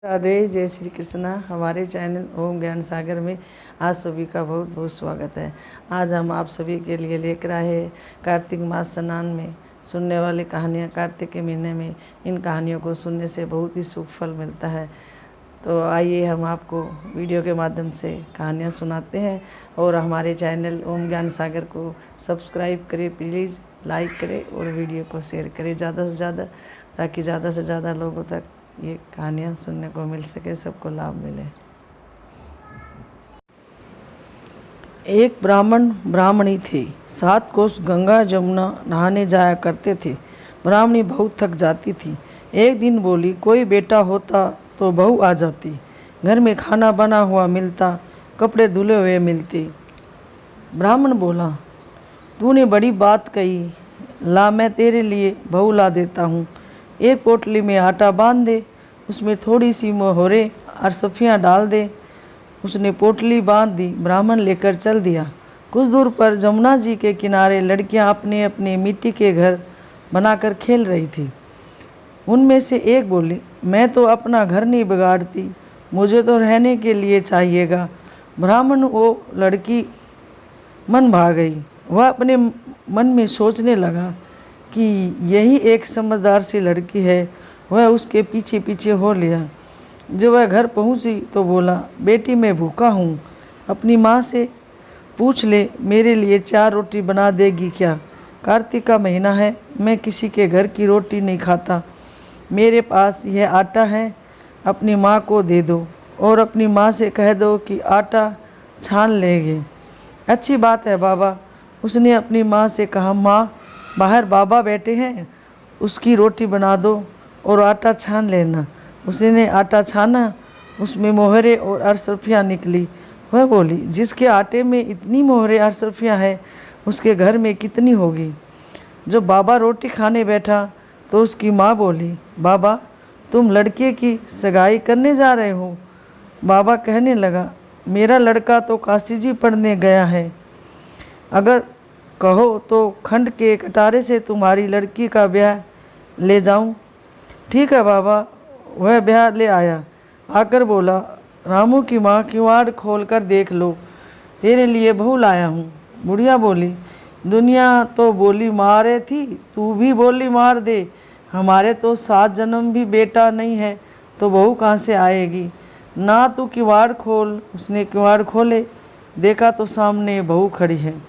राधे, जय श्री कृष्णा। हमारे चैनल ओम ज्ञान सागर में आज सभी का बहुत बहुत स्वागत है। आज हम आप सभी के लिए लेकर आए हैं कार्तिक मास स्नान में सुनने वाली कहानियाँ। कार्तिक के महीने में इन कहानियों को सुनने से बहुत ही सुख फल मिलता है। तो आइए हम आपको वीडियो के माध्यम से कहानियाँ सुनाते हैं और हमारे चैनल ओम ज्ञान सागर को सब्सक्राइब करें, प्लीज़ लाइक करें और वीडियो को शेयर करें ज़्यादा से ज़्यादा, ताकि ज़्यादा से ज़्यादा लोगों तक ये कहानियाँ सुनने को मिल सके, सबको लाभ मिले। एक ब्राह्मणी थी। 7 कोस गंगा जमुना नहाने जाया करते थे। ब्राह्मणी बहुत थक जाती थी। एक दिन बोली, कोई बेटा होता तो बहू आ जाती, घर में खाना बना हुआ मिलता, कपड़े धुले हुए मिलते। ब्राह्मण बोला, तूने बड़ी बात कही, ला मैं तेरे लिए बहू ला देता हूँ। एक पोटली में आटा बांध दे, उसमें थोड़ी सी मोहरे और सफियाँ डाल दे। उसने पोटली बांध दी। ब्राह्मण लेकर चल दिया। कुछ दूर पर जमुना जी के किनारे लड़कियां अपने अपने मिट्टी के घर बनाकर खेल रही थी। उनमें से एक बोली, मैं तो अपना घर नहीं बिगाड़ती, मुझे तो रहने के लिए चाहिएगा। ब्राह्मण वो लड़की मन भा गई। वह अपने मन में सोचने लगा कि यही एक समझदार सी लड़की है। वह उसके पीछे पीछे हो लिया। जब वह घर पहुंची तो बोला, बेटी मैं भूखा हूँ, अपनी माँ से पूछ ले मेरे लिए 4 रोटी बना देगी क्या। कार्तिक का महीना है, मैं किसी के घर की रोटी नहीं खाता। मेरे पास यह आटा है, अपनी माँ को दे दो और अपनी माँ से कह दो कि आटा छान लेंगे। अच्छी बात है बाबा। उसने अपनी माँ से कहा, माँ बाहर बाबा बैठे हैं, उसकी रोटी बना दो और आटा छान लेना। उसने आटा छाना, उसमें मोहरे और अरसरफियाँ निकली। वह बोली, जिसके आटे में इतनी मोहरे अरसरफियाँ हैं, उसके घर में कितनी होगी। जब बाबा रोटी खाने बैठा तो उसकी माँ बोली, बाबा तुम लड़के की सगाई करने जा रहे हो। बाबा कहने लगा, मेरा लड़का तो काशी जी पढ़ने गया है, अगर कहो तो खंड के कटारे से तुम्हारी लड़की का ब्याह ले जाऊं। ठीक है बाबा। वह ब्याह ले आया। आकर बोला, रामू की माँ किवाड़ खोल कर देख लो, तेरे लिए बहू लाया हूँ। बुढ़िया बोली, दुनिया तो बोली मारे थी, तू भी बोली मार दे। हमारे तो 7 जन्म भी बेटा नहीं है तो बहू कहाँ से आएगी। ना तू किवाड़ खोल। उसने किवाड़ खोले, देखा तो सामने बहू खड़ी है।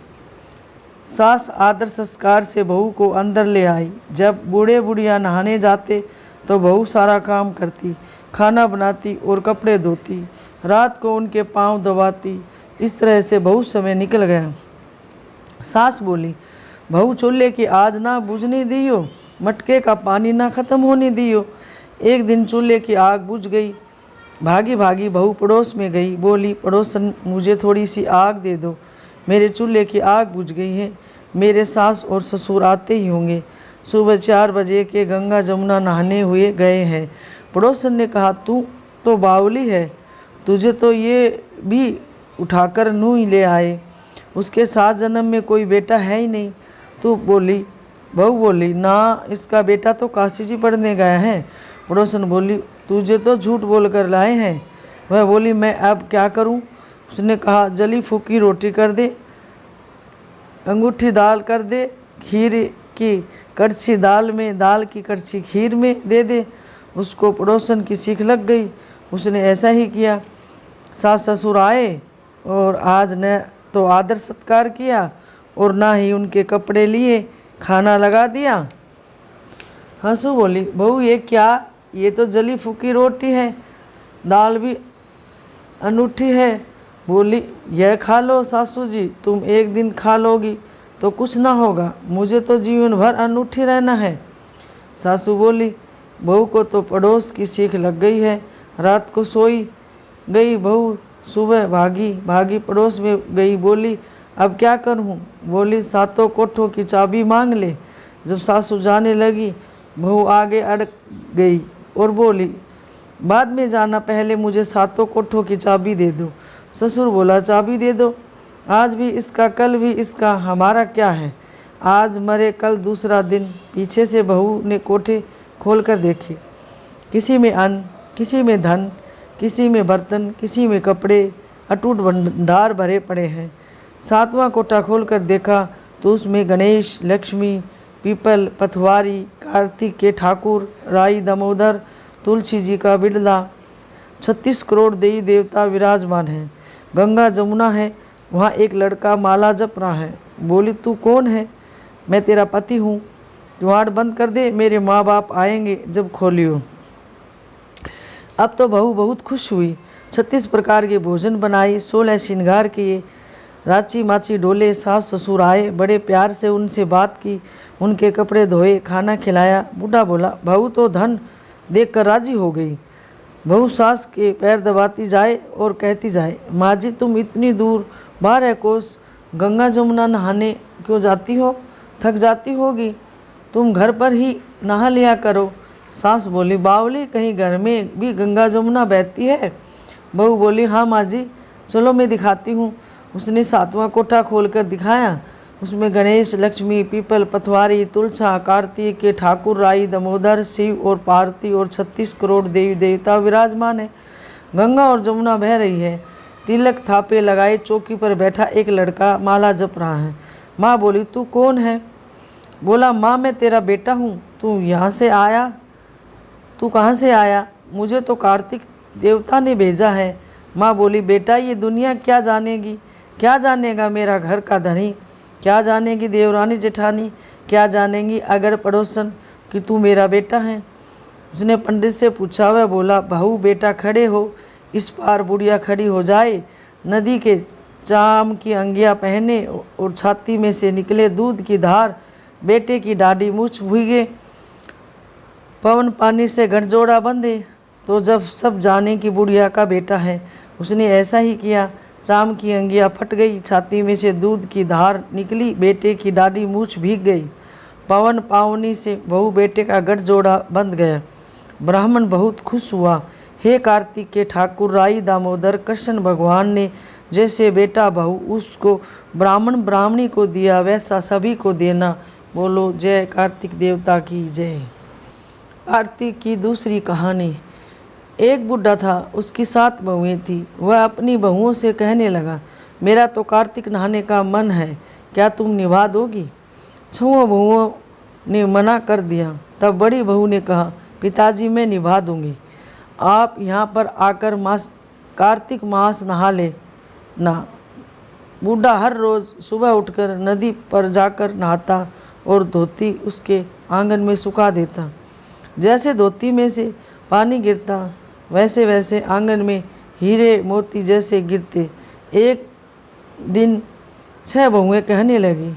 सास आदर संस्कार से बहू को अंदर ले आई। जब बूढ़े बुढ़िया नहाने जाते तो बहू सारा काम करती, खाना बनाती और कपड़े धोती, रात को उनके पांव दबाती। इस तरह से बहुत समय निकल गया। सास बोली, बहू चूल्हे की आज ना बुझने दियो, मटके का पानी ना ख़त्म होने दियो। एक दिन चूल्हे की आग बुझ गई। भागी भागी बहू पड़ोस में गई। बोली, पड़ोसन मुझे थोड़ी सी आग दे दो, मेरे चूल्हे की आग बुझ गई है। मेरे सास और ससुर आते ही होंगे। सुबह 4 बजे के गंगा जमुना नहाने हुए गए हैं। पड़ोसन ने कहा, तू तो बावली है, तुझे तो ये भी उठाकर नूह ही ले आए। उसके 7 जन्म में कोई बेटा है ही नहीं। तू बोली, बहू बोली, ना इसका बेटा तो काशी जी पढ़ने गया है। पड़ोसन बोली, तुझे तो झूठ बोल कर लाए हैं। वह बोली, मैं अब क्या करूं। उसने कहा, जली फूकी रोटी कर दे, अंगूठी दाल कर दे, खीर की कड़छी दाल में, दाल की कड़छी खीर में दे दे। उसको पड़ोसन की सीख लग गई। उसने ऐसा ही किया। सास ससुर आए और आज न तो आदर सत्कार किया और ना ही उनके कपड़े लिए, खाना लगा दिया। हंसू बोली, बहू ये क्या, ये तो जली फूकी रोटी है, दाल भी अनूठी है। बोली, यह खा लो सासू जी, तुम एक दिन खा लोगी तो कुछ ना होगा, मुझे तो जीवन भर अनूठी रहना है। सासू बोली, बहू को तो पड़ोस की सीख लग गई है। रात को सोई गई बहू, सुबह भागी भागी पड़ोस में गई। बोली, अब क्या करूं। बोली, 7 कोठों की चाबी मांग ले। जब सासू जाने लगी, बहू आगे अड़ गई और बोली, बाद में जाना, पहले मुझे 7 कोठों की चाबी दे दो। ससुर बोला, चाबी दे दो, आज भी इसका कल भी इसका, हमारा क्या है। आज मरे कल दूसरा दिन। पीछे से बहू ने कोठे खोल कर देखे, किसी में अन्न किसी में धन, किसी में बर्तन, किसी में कपड़े, अटूट भंडार भरे पड़े हैं। 7वां कोटा खोलकर देखा तो उसमें गणेश, लक्ष्मी, पीपल, पथवारी, कार्तिक के ठाकुर, राई, दामोदर, तुलसी जी का बिड़ला, 36 करोड़ देवी देवता विराजमान हैं। गंगा जमुना है, वहाँ एक लड़का माला जप रहा है। बोली, तू कौन है? मैं तेरा पति हूँ। द्वार बंद कर दे, मेरे माँ बाप आएंगे जब खोलियो। अब तो बहू बहुत खुश हुई। 36 प्रकार के भोजन बनाए, 16 श्रृंगार किए, राची माची डोले। सास ससुर आए, बड़े प्यार से उनसे बात की, उनके कपड़े धोए, खाना खिलाया। बूढ़ा बोला, बहू तो धन देखकर राजी हो गई। बहू सास के पैर दबाती जाए और कहती जाए, माँ जी तुम इतनी दूर 12 कोस गंगा जमुना नहाने क्यों जाती हो? थक जाती होगी, तुम घर पर ही नहा लिया करो। सास बोली, बावली कहीं घर में भी गंगा जमुना बहती है? बहू बोली, हाँ माँ जी, चलो मैं दिखाती हूँ। उसने 7वां कोठा खोलकर दिखाया। उसमें गणेश, लक्ष्मी, पीपल, पथवारी, तुलसा, कार्तिक के ठाकुर, राई, दामोदर, शिव और पार्वती और 36 करोड़ देवी देवता विराजमान है। गंगा और जमुना बह रही है। तिलक थापे लगाए चौकी पर बैठा एक लड़का माला जप रहा है। माँ बोली, तू कौन है? बोला, माँ मैं तेरा बेटा हूँ। तू यहाँ से आया? तू कहाँ से आया? मुझे तो कार्तिक देवता ने भेजा है। माँ बोली, बेटा ये दुनिया क्या जानेगी? क्या जानेगा मेरा घर का धनी? क्या जानेगी देवरानी जेठानी? क्या जानेंगी अगर पड़ोसन कि तू मेरा बेटा है? उसने पंडित से पूछा। वह बोला, बहू बेटा खड़े हो, इस पार बुढ़िया खड़ी हो जाए। नदी के चाम की अंगिया पहने और छाती में से निकले दूध की धार, बेटे की दाढ़ी मूछ भीगे, पवन पानी से गठजोड़ा बंधे, तो जब सब जाने कि बुढ़िया का बेटा है। उसने ऐसा ही किया। चाम की अंगिया फट गई, छाती में से दूध की धार निकली, बेटे की दाढ़ी मूछ भीग गई। पवन पावनी से बहू बेटे का गठजोड़ा बंध गया। ब्राह्मण बहुत खुश हुआ। हे कार्तिक के ठाकुर, राई, दामोदर, कृष्ण भगवान ने जैसे बेटा बहू उसको ब्राह्मण ब्राह्मणी को दिया, वैसा सभी को देना। बोलो जय कार्तिक देवता की जय। कार्तिक की दूसरी कहानी। एक बुढ़ा था, उसकी 7 बहुएं थी। वह अपनी बहुओं से कहने लगा, मेरा तो कार्तिक नहाने का मन है, क्या तुम निभा दोगी? 6 बहुओं ने मना कर दिया। तब बड़ी बहू ने कहा, पिताजी मैं निभा दूंगी, आप यहाँ पर आकर कार्तिक मास नहा ले ना। बूढ़ा हर रोज़ सुबह उठकर नदी पर जाकर नहाता और धोती उसके आंगन में सुखा देता। जैसे धोती में से पानी गिरता वैसे वैसे आंगन में हीरे मोती जैसे गिरते। एक दिन 6 बहुएं कहने लगी,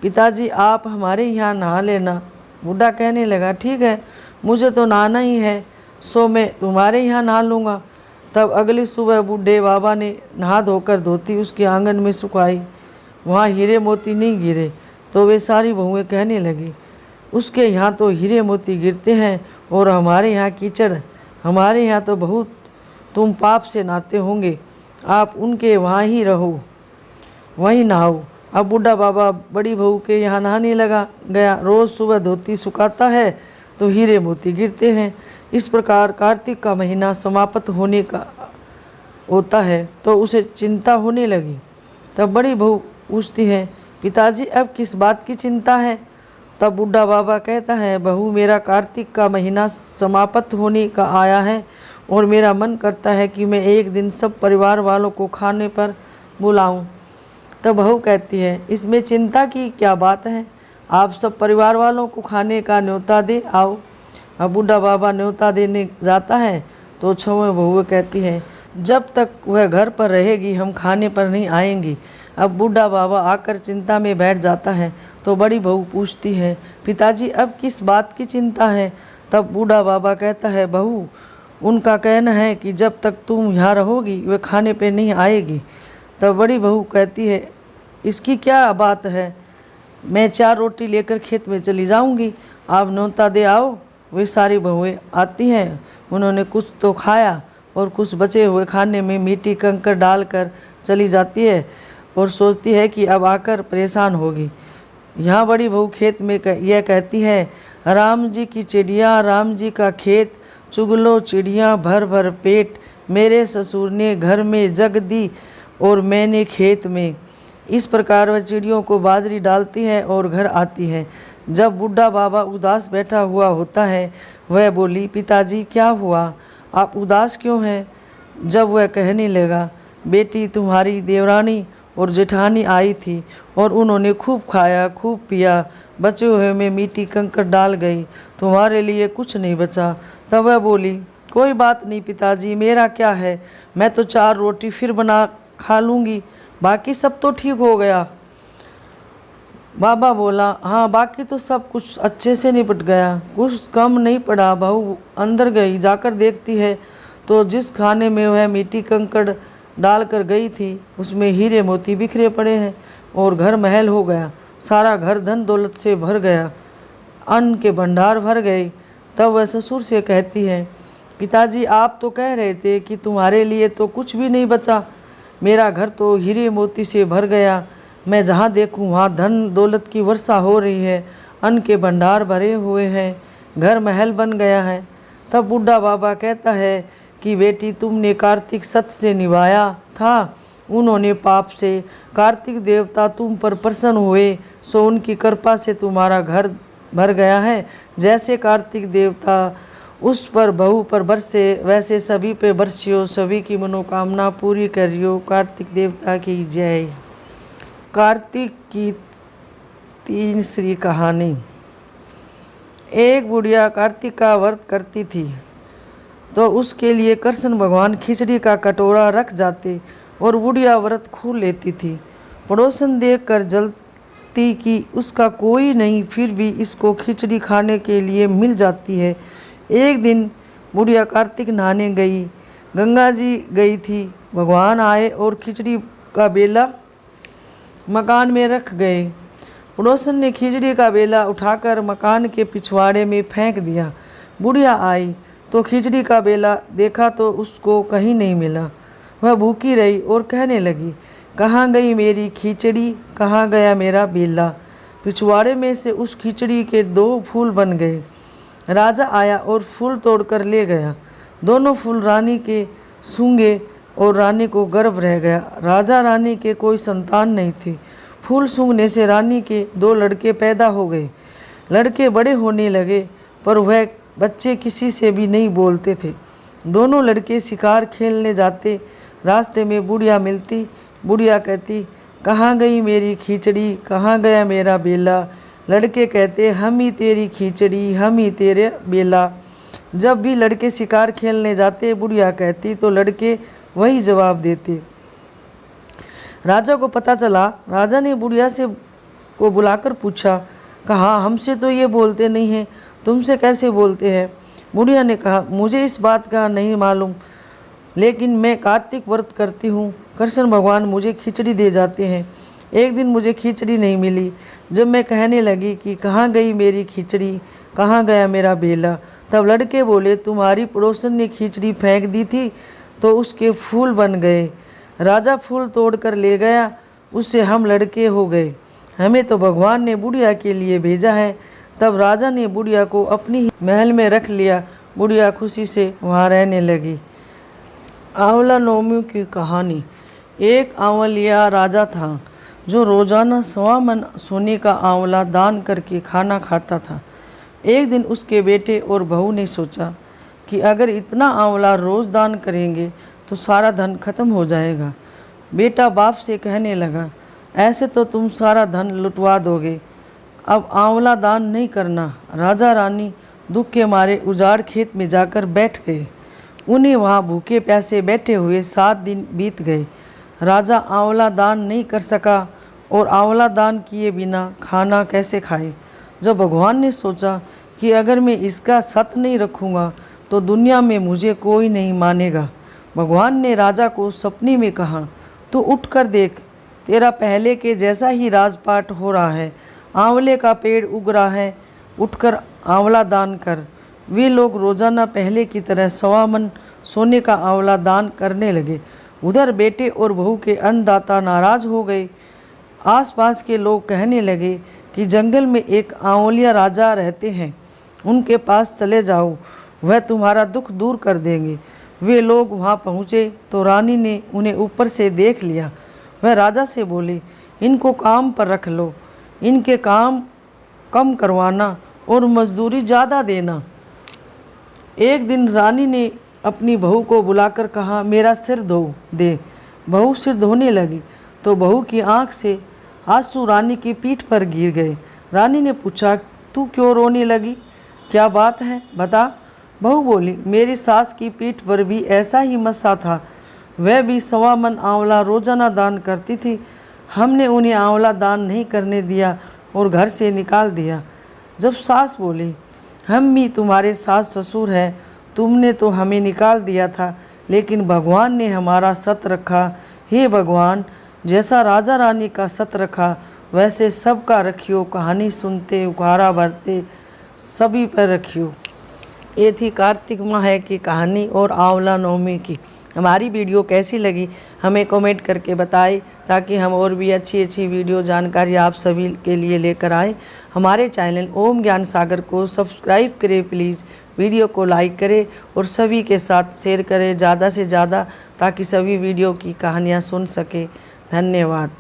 पिताजी आप हमारे यहाँ नहा लेना। बूढ़ा कहने लगा, ठीक है, मुझे तो नहाना ही है, सो मैं तुम्हारे यहाँ नहा लूँगा। तब अगली सुबह बूढ़े बाबा ने नहा धोकर धोती उसके आंगन में सुखाई। वहाँ हीरे मोती नहीं गिरे तो वे सारी बहुएं कहने लगी, उसके यहाँ तो हीरे मोती गिरते हैं और हमारे यहाँ कीचड़। हमारे यहाँ तो बहुत तुम पाप से नहाते होंगे, आप उनके वहाँ ही रहो, वहीं नहाओ। अब बूढ़ा बाबा बड़ी बहू के यहाँ नहाने लगा गया। रोज़ सुबह धोती सुखाता है तो हीरे मोती गिरते हैं। इस प्रकार कार्तिक का महीना समाप्त होने का होता है तो उसे चिंता होने लगी। तब बड़ी बहू पूछती है, पिताजी अब किस बात की चिंता है? तब बूढ़ा बाबा कहता है, बहू मेरा कार्तिक का महीना समाप्त होने का आया है और मेरा मन करता है कि मैं एक दिन सब परिवार वालों को खाने पर बुलाऊं। तब बहू कहती है, इसमें चिंता की क्या बात है, आप सब परिवार वालों को खाने का न्योता दे आओ। अब बूढ़ा बाबा न्योता देने जाता है तो 6वें बहू कहती है, जब तक वह घर पर रहेगी हम खाने पर नहीं आएंगी। अब बूढ़ा बाबा आकर चिंता में बैठ जाता है तो बड़ी बहू पूछती है, पिताजी अब किस बात की चिंता है? तब बूढ़ा बाबा कहता है, बहू उनका कहना है कि जब तक तुम यहाँ रहोगी वह खाने पे नहीं आएगी। तब बड़ी बहू कहती है, इसकी क्या बात है, मैं 4 रोटी लेकर खेत में चली जाऊँगी, आप न्योता दे आओ। वे सारी बहुएं आती हैं, उन्होंने कुछ तो खाया और कुछ बचे हुए खाने में मिट्टी कंकड़ डालकर चली जाती है और सोचती है कि अब आकर परेशान होगी। यहाँ बड़ी बहू खेत में यह कहती है, राम जी की चिड़िया, राम जी का खेत, चुगलो चिड़िया भर भर पेट, मेरे ससुर ने घर में जग दी और मैंने खेत में। इस प्रकार वह चिड़ियों को बाजरी डालती है और घर आती है। जब बूढ़ा बाबा उदास बैठा हुआ होता है, वह बोली, पिताजी क्या हुआ, आप उदास क्यों हैं? जब वह कहने लगा, बेटी तुम्हारी देवरानी और जेठानी आई थी और उन्होंने खूब खाया खूब पिया, बचे हुए में मिट्टी कंकड़ डाल गई, तुम्हारे लिए कुछ नहीं बचा। तब वह बोली, कोई बात नहीं पिताजी, मेरा क्या है, मैं तो 4 रोटी फिर बना खा लूँगी, बाकी सब तो ठीक हो गया। बाबा बोला, हाँ बाकी तो सब कुछ अच्छे से निपट गया, कुछ कम नहीं पड़ा। बहू अंदर गई, जाकर देखती है तो जिस खाने में वह मिट्टी कंकड़ डालकर गई थी उसमें हीरे मोती बिखरे पड़े हैं और घर महल हो गया। सारा घर धन दौलत से भर गया, अन्न के भंडार भर गए। तब वह ससुर से कहती है, पिताजी आप तो कह रहे थे कि तुम्हारे लिए तो कुछ भी नहीं बचा, मेरा घर तो हीरे मोती से भर गया, मैं जहाँ देखूँ वहाँ धन दौलत की वर्षा हो रही है, अन्न के भंडार भरे हुए हैं, घर महल बन गया है। तब बूढ़ा बाबा कहता है कि बेटी तुमने कार्तिक सत्य से निभाया था, उन्होंने पाप से, कार्तिक देवता तुम पर प्रसन्न हुए, सो उनकी कृपा से तुम्हारा घर भर गया है। जैसे कार्तिक देवता उस पर बहू पर बरसे, वैसे सभी पे बरसियो, सभी की मनोकामना पूरी करियो। कार्तिक देवता की जय। कार्तिक की तीसरी कहानी। एक बुढ़िया कार्तिक का व्रत करती थी तो उसके लिए कृष्ण भगवान खिचड़ी का कटोरा रख जाते और बुढ़िया व्रत खोल लेती थी। पड़ोसन देखकर जलती कि उसका कोई नहीं, फिर भी इसको खिचड़ी खाने के लिए मिल जाती है। एक दिन बुढ़िया कार्तिक नहाने गई, गंगा जी गई थी। भगवान आए और खिचड़ी का बेला मकान में रख गए। पड़ोसन ने खिचड़ी का बेला उठाकर मकान के पिछवाड़े में फेंक दिया। बुढ़िया आई तो खिचड़ी का बेला देखा तो उसको कहीं नहीं मिला। वह भूखी रही और कहने लगी, कहाँ गई मेरी खिचड़ी, कहाँ गया मेरा बेला। पिछवाड़े में से उस खिचड़ी के 2 फूल बन गए। राजा आया और फूल तोड़कर ले गया। दोनों फूल रानी के सूंघे और रानी को गर्व रह गया। राजा रानी के कोई संतान नहीं थी। फूल सूंघने से रानी के 2 लड़के पैदा हो गए। लड़के बड़े होने लगे पर वह बच्चे किसी से भी नहीं बोलते थे। दोनों लड़के शिकार खेलने जाते, रास्ते में बुढ़िया मिलती। बुढ़िया कहती, कहाँ गई मेरी खिचड़ी, कहाँ गया मेरा बेला। लड़के कहते, हम ही तेरी खिचड़ी, हम ही तेरे बेला। जब भी लड़के शिकार खेलने जाते बुढ़िया कहती तो लड़के वही जवाब देते। राजा को पता चला। राजा ने बुढ़िया से को बुलाकर पूछा, कहा हमसे तो ये बोलते नहीं हैं, तुमसे कैसे बोलते हैं। बुढ़िया ने कहा, मुझे इस बात का नहीं मालूम, लेकिन मैं कार्तिक व्रत करती हूँ, कृष्ण भगवान मुझे खिचड़ी दे जाते हैं। एक दिन मुझे खिचड़ी नहीं मिली। जब मैं कहने लगी कि कहाँ गई मेरी खिचड़ी, कहाँ गया मेरा बेला, तब लड़के बोले, तुम्हारी पड़ोसन ने खिचड़ी फेंक दी थी तो उसके फूल बन गए। राजा फूल तोड़कर ले गया, उससे हम लड़के हो गए। हमें तो भगवान ने बुढ़िया के लिए भेजा है। तब राजा ने बुढ़िया को अपनी ही महल में रख लिया। बुढ़िया खुशी से वहाँ रहने लगी। आंवला नवमी की कहानी। एक आंवलिया राजा था जो रोजाना 1.25 मन सोने का आंवला दान करके खाना खाता था। एक दिन उसके बेटे और बहू ने सोचा कि अगर इतना आंवला रोज दान करेंगे तो सारा धन खत्म हो जाएगा। बेटा बाप से कहने लगा, ऐसे तो तुम सारा धन लुटवा दोगे, अब आंवला दान नहीं करना। राजा रानी दुख के मारे उजाड़ खेत में जाकर बैठ गए। उन्हें वहाँ भूखे प्यासे बैठे हुए 7 दिन बीत गए। राजा आंवला दान नहीं कर सका और आंवला दान किए बिना खाना कैसे खाए। जब भगवान ने सोचा कि अगर मैं इसका सत्य नहीं रखूँगा तो दुनिया में मुझे कोई नहीं मानेगा। भगवान ने राजा को सपने में कहा, तू उठकर देख, तेरा पहले के जैसा ही राजपाट हो रहा है, आंवले का पेड़ उग रहा है, उठकर आंवला दान कर। वे लोग रोजाना पहले की तरह 1.25 मन सोने का आंवला दान करने लगे। उधर बेटे और बहू के अन्नदाता नाराज हो गए। आसपास के लोग कहने लगे कि जंगल में एक आंवलिया राजा रहते हैं, उनके पास चले जाओ, वह तुम्हारा दुख दूर कर देंगे। वे लोग वहाँ पहुँचे तो रानी ने उन्हें ऊपर से देख लिया। वह राजा से बोली, इनको काम पर रख लो, इनके काम कम करवाना और मजदूरी ज़्यादा देना। एक दिन रानी ने अपनी बहू को बुलाकर कहा, मेरा सिर धो दे। बहू सिर धोने लगी तो बहू की आंख से आंसू रानी की पीठ पर गिर गए। रानी ने पूछा, तू क्यों रोने लगी, क्या बात है, बता। बहू बोली, मेरी सास की पीठ पर भी ऐसा ही मस्सा था, वह भी 1.25 मन आंवला रोजाना दान करती थी। हमने उन्हें आंवला दान नहीं करने दिया और घर से निकाल दिया। जब सास बोली, हम भी तुम्हारे सास ससुर हैं, तुमने तो हमें निकाल दिया था, लेकिन भगवान ने हमारा सत रखा। हे भगवान, जैसा राजा रानी का सत रखा वैसे सबका रखियो। कहानी सुनते उखाड़ा भरते सभी पर रखियो। ये थी कार्तिक माह की कहानी और आंवला नवमी की। हमारी वीडियो कैसी लगी हमें कमेंट करके बताएं, ताकि हम और भी अच्छी अच्छी वीडियो जानकारी आप सभी के लिए लेकर आएँ। हमारे चैनल ओम ज्ञान सागर को सब्सक्राइब करें प्लीज़, वीडियो को लाइक करें और सभी के साथ शेयर करें ज़्यादा से ज़्यादा, ताकि सभी वीडियो की कहानियाँ सुन सकें। धन्यवाद।